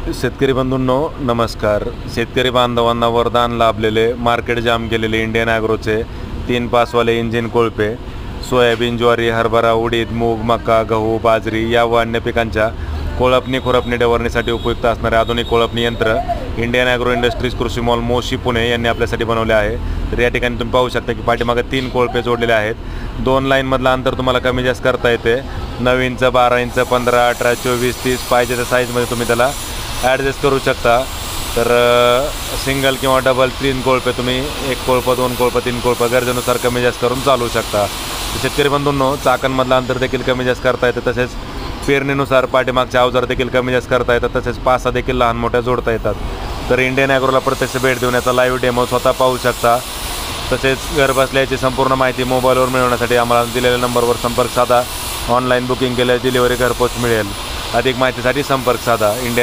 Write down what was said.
शेतकरी बंधूंनो नमस्कार. शेतकरी बांधवांना वरदान लाभलेले मार्केट जाम केलेले इंडियन ॲग्रोचे 3 पासवाले इंजिन कोळपे सोयाबीन, ज्वारी, हरभरा, उडीद, मूग, मका, गहू, बाजरी या व अन्य पिकांच्या कोळपणी खुरपणी डवरणीसाठी उपयुक्त असणारे आधुनिक कोळपणी यंत्र इंडियन ॲग्रो इंडस्ट्रीज कृषी मॉल मोशी पुणे यांनी आपल्यासाठी बनवले आहे. तर या ठिकाणी तुम्ही पाहू शकता की पाठीमागे 3 कोळपे जोडलेले आहेत. 2 लाईनमधलं अंतर तुम्हाला कमी जास्त करता येते. 9 इंच, 12 इंच, 15, 18, 24, 30 पाहिजे त्या साईजमध्ये तुम्ही त्याला ॲडजस्ट करू शकता. तर सिंगल किंवा डबल 3 कोळपे तुम्ही 1 कोळपं, 2 कोळपं, 3 कोळपं गरजेनुसार कमी जास्त करून चालवू शकता. शेतकरी बंधूंनो चाकांमधलं अंतर देखील कमी जास्त करता येतं. तसेच पेरणीनुसार पाठीमागचे अवजार देखील कमी जास्त करता येतात. तसेच पासा देखील लहान मोठ्या जोडता येतात. तर इंडियन ॲग्रोला प्रत्यक्ष भेट देऊन याचा लाईव्ह डेमो स्वतः पाहू शकता. तसेच घरबसल्याची संपूर्ण माहिती मोबाईलवर मिळवण्यासाठी आम्हाला दिलेल्या नंबरवर संपर्क साधा. ऑनलाईन बुकिंग केल्यास डिलिव्हरी घरपोच मिळेल. अधिक माहितीसाठी संपर्क साधा. इंडियन